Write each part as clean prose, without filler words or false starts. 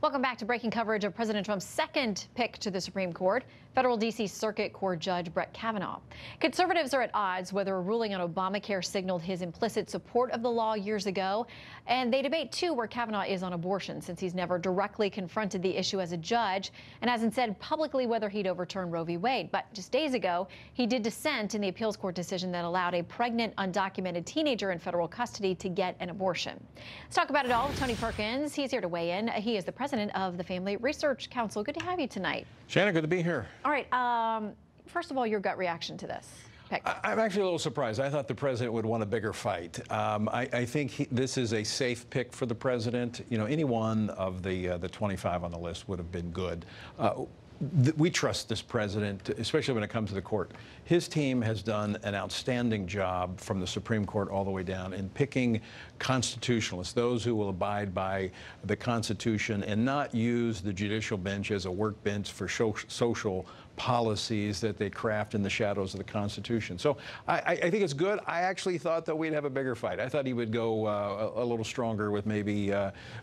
Welcome back to breaking coverage of President Trump's second pick to the Supreme Court, federal D.C. Circuit Court Judge Brett Kavanaugh. Conservatives are at odds whether a ruling on Obamacare signaled his implicit support of the law years ago, and they debate, too, where Kavanaugh is on abortion, since he's never directly confronted the issue as a judge and hasn't said publicly whether he'd overturn Roe v. Wade. But just days ago, he did dissent in the appeals court decision that allowed a pregnant, undocumented teenager in federal custody to get an abortion. Let's talk about it all with Tony Perkins. He's here to weigh in. He is the president of the Family Research Council. Good to have you tonight. Shannon, good to be here. All right. First of all, your gut reaction to this pick. I'm actually a little surprised. I thought the president would want a bigger fight. I think this is a safe pick for the president. You know, any one of the 25 on the list would have been good. We trust this president, especially when it comes to the court. His team has done an outstanding job from the Supreme Court all the way down in picking constitutionalists, those who will abide by the Constitution and not use the judicial bench as a workbench for social policies that they craft in the shadows of the Constitution. So I think it's good. I actually thought that we'd have a bigger fight. I thought he would go a little stronger with maybe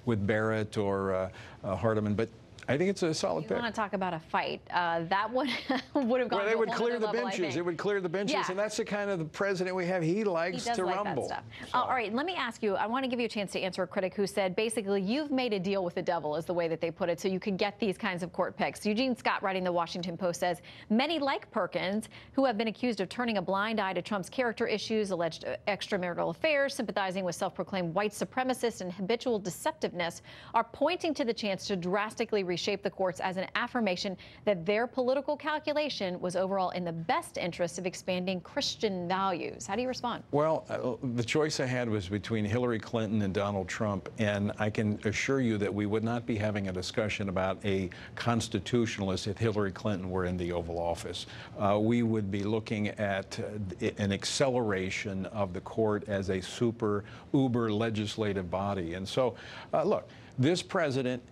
with Barrett or Hardiman, but I think it's a solid pick. You want to talk about a fight? That one would have gone. Well, they would clear the benches. It would clear the benches, yeah. And that's the kind of the president we have. He likes to rumble. That stuff. So. All right, let me ask you. I want to give you a chance to answer a critic who said basically you've made a deal with the devil, is the way that they put it, so you can get these kinds of court picks. Eugene Scott, writing the Washington Post, says many like Perkins, who have been accused of turning a blind eye to Trump's character issues, alleged extramarital affairs, sympathizing with self-proclaimed white supremacists, and habitual deceptiveness, are pointing to the chance to drastically reshape the courts as an affirmation that their political calculation was overall in the best interest of expanding Christian values. How do you respond? Well, the choice I had was between Hillary Clinton and Donald Trump, and I can assure you that we would not be having a discussion about a constitutionalist if Hillary Clinton were in the Oval Office. We would be looking at an acceleration of the court as a uber legislative body. And so, look, this president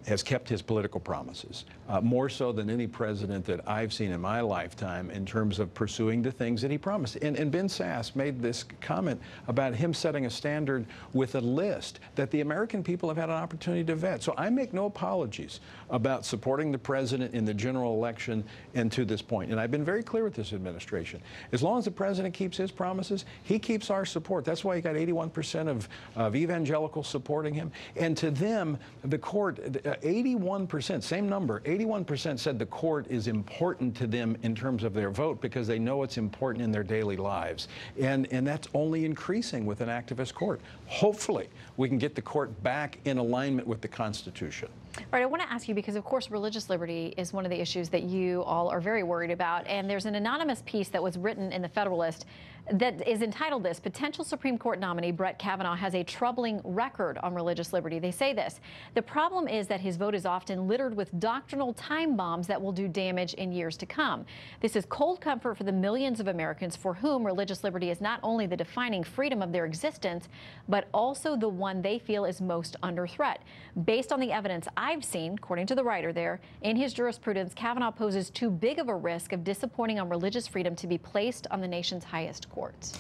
has kept his political promises, more so than any president that I've seen in my lifetime in terms of pursuing the things that he promised. And Ben Sasse made this comment about him setting a standard with a list that the American people have had an opportunity to vet. So I make no apologies about supporting the president in the general election and to this point. And I've been very clear with this administration. As long as the president keeps his promises, he keeps our support. That's why he got 81% of evangelicals supporting him. And to them, the court, 81%, same number, 81% said the court is important to them in terms of their vote because they know it's important in their daily lives. And that's only increasing with an activist court. Hopefully, we can get the court back in alignment with the Constitution. All right, I want to ask you, because of course religious liberty is one of the issues that you all are very worried about, and there's an anonymous piece that was written in the Federalist that is entitled this: Potential Supreme Court nominee Brett Kavanaugh has a troubling record on religious liberty. They say this: the problem is that his vote is often littered with doctrinal time bombs that will do damage in years to come. This is cold comfort for the millions of Americans for whom religious liberty is not only the defining freedom of their existence, but also the one they feel is most under threat. Based on the evidence I've seen, according to the writer there, in his jurisprudence, Kavanaugh poses too big of a risk of disappointing on religious freedom to be placed on the nation's highest courts.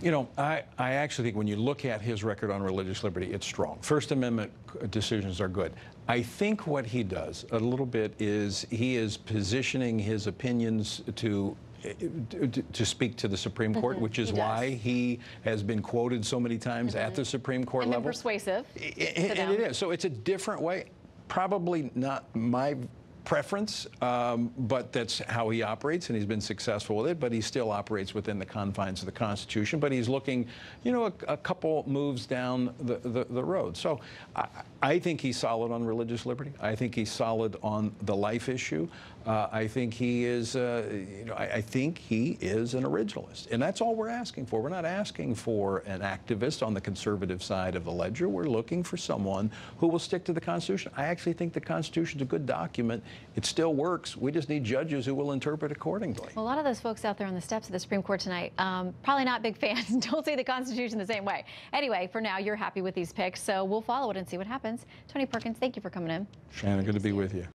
You know, I actually think when you look at his record on religious liberty, it's strong. First Amendment decisions are good. I think what he does a little bit is he is positioning his opinions to speak to the Supreme Court, which is why he has been quoted so many times at the Supreme Court level. Persuasive. And it is. So it's a different way. Probably not my preference, but that's how he operates, and he's been successful with it. But he still operates within the confines of the Constitution. But he's looking, you know, a couple moves down the road. So I think he's solid on religious liberty. I think he's solid on the life issue. I think he is, you know, I think he is an originalist, and that's all we're asking for. We're not asking for an activist on the conservative side of the ledger. We're looking for someone who will stick to the Constitution. I actually think the Constitution is a good document. It still works. We just need judges who will interpret accordingly. Well, a lot of those folks out there on the steps of the Supreme Court tonight, probably not big fans. Don't see the Constitution the same way. Anyway, for now, you're happy with these picks, so we'll follow it and see what happens. Tony Perkins, thank you for coming in. Shannon, good to be with you.